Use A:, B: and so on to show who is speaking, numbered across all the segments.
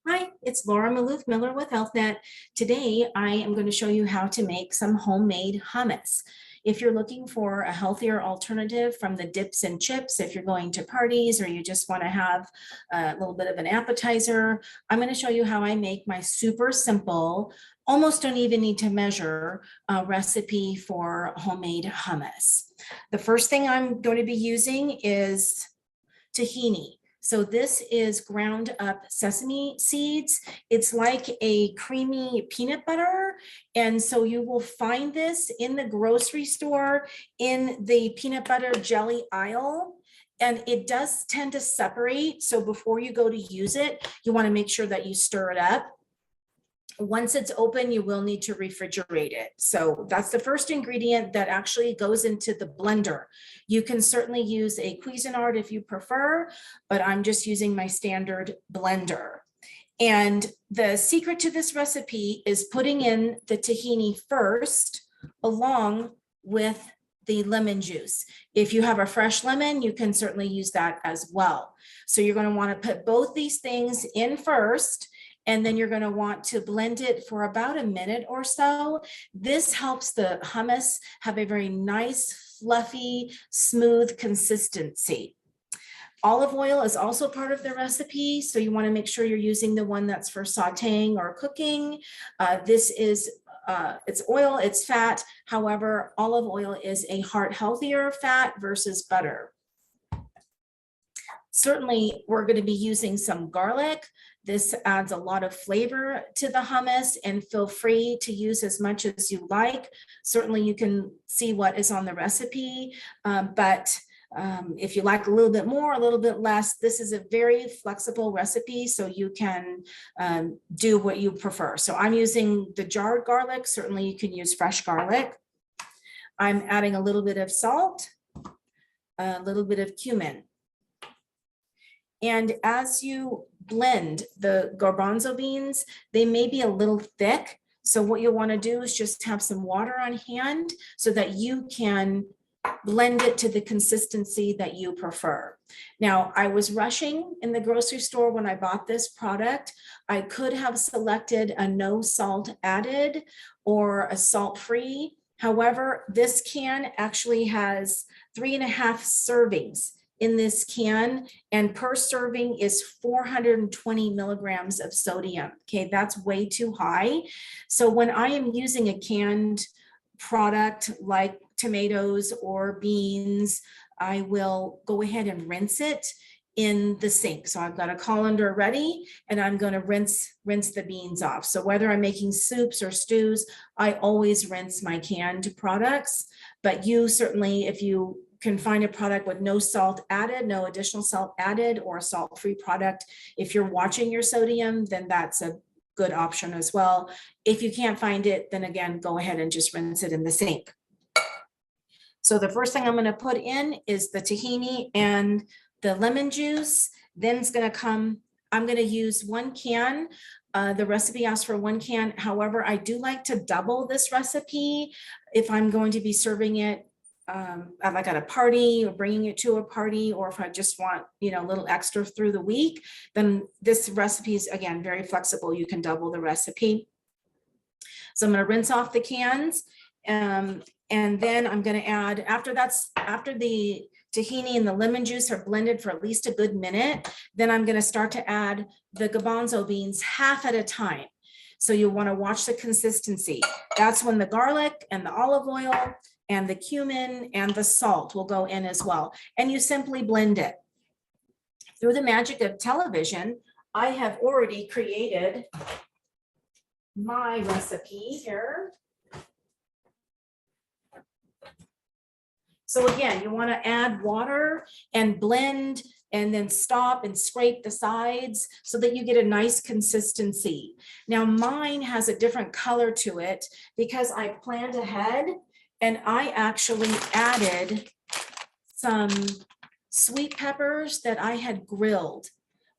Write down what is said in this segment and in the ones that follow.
A: Hi, it's Laura Maloof Miller with HealthNet. Today, I am going to show you how to make some homemade hummus. If you're looking for a healthier alternative from the dips and chips, if you're going to parties or you just want to have a little bit of an appetizer, I'm going to show you how I make my super simple, almost don't even need to measure, recipe for homemade hummus. The first thing I'm going to be using is tahini. So this is ground up sesame seeds. It's like a creamy peanut butter. And so you will find this in the grocery store in the peanut butter jelly aisle. And it does tend to separate. So before you go to use it, you want to make sure that you stir it up. Once it's open, you will need to refrigerate it. So that's the first ingredient that actually goes into the blender. You can certainly use a Cuisinart if you prefer, but I'm just using my standard blender. And the secret to this recipe is putting in the tahini first, along with the lemon juice. If you have a fresh lemon, you can certainly use that as well. So you're going to want to put both these things in first, and then you're going to want to blend it for about a minute or so. This helps the hummus have a very nice, fluffy, smooth consistency. Olive oil is also part of the recipe, so you want to make sure you're using the one that's for sauteing or cooking. This is it's oil, it's fat. However, olive oil is a heart healthier fat versus butter. Certainly, we're going to be using some garlic. This adds a lot of flavor to the hummus, and feel free to use as much as you like. Certainly, you can see what is on the recipe, but if you like a little bit more, a little bit less, this is a very flexible recipe, so you can do what you prefer. So I'm using the jarred garlic. Certainly, you can use fresh garlic. I'm adding a little bit of salt, a little bit of cumin. And as you blend the garbanzo beans, they may be a little thick. So what you'll want to do is just have some water on hand so that you can blend it to the consistency that you prefer. Now, I was rushing in the grocery store when I bought this product. I could have selected a no salt added or a salt-free. However, this can actually has 3.5 servings in this can, and per serving is 420 milligrams of sodium. Okay, that's way too high. So when I am using a canned product like tomatoes or beans, I will go ahead and rinse it in the sink. So I've got a colander ready, and I'm going to rinse the beans off. So whether I'm making soups or stews, I always rinse my canned products. But you certainly, if you can find a product with no salt added, no additional salt added, or a salt-free product, if you're watching your sodium, then that's a good option as well. If you can't find it, then again, go ahead and just rinse it in the sink. So the first thing I'm going to put in is the tahini and the lemon juice. Then it's going to come, I'm going to use 1 can. The recipe asks for 1 can. However, I do like to double this recipe if I'm going to be serving it like at a party or bringing it to a party, or if I just want, a little extra through the week, then this recipe is, again, very flexible. You can double the recipe. So I'm going to rinse off the cans. And then I'm going to add, after the tahini and the lemon juice are blended for at least a good minute, then I'm going to start to add the garbanzo beans half at a time. So you'll want to watch the consistency. That's when the garlic and the olive oil and the cumin and the salt will go in as well. And you simply blend it. Through the magic of television, I have already created my recipe here. So again, you want to add water and blend, and then stop and scrape the sides so that you get a nice consistency. Now mine has a different color to it because I planned ahead, and I actually added some sweet peppers that I had grilled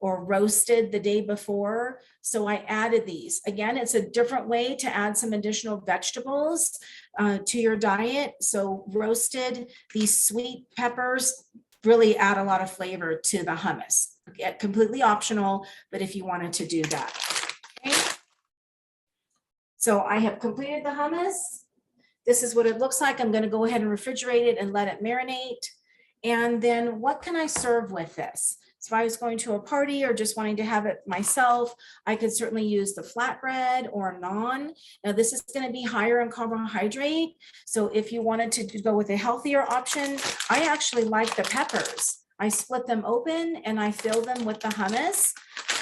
A: or roasted the day before. So I added these. Again, it's a different way to add some additional vegetables to your diet. So roasted, these sweet peppers really add a lot of flavor to the hummus. completely optional, but if you wanted to do that. Okay. So I have completed the hummus. This is what it looks like. I'm going to go ahead and refrigerate it and let it marinate. And then what can I serve with this? So if I was going to a party or just wanting to have it myself, I could certainly use the flatbread or naan. Now this is going to be higher in carbohydrate. So if you wanted to go with a healthier option, I actually like the peppers. I split them open and I fill them with the hummus.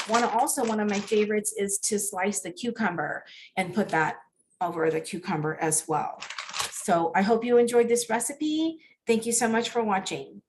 A: One of my favorites is to slice the cucumber and put that over the cucumber as well. So I hope you enjoyed this recipe. Thank you so much for watching.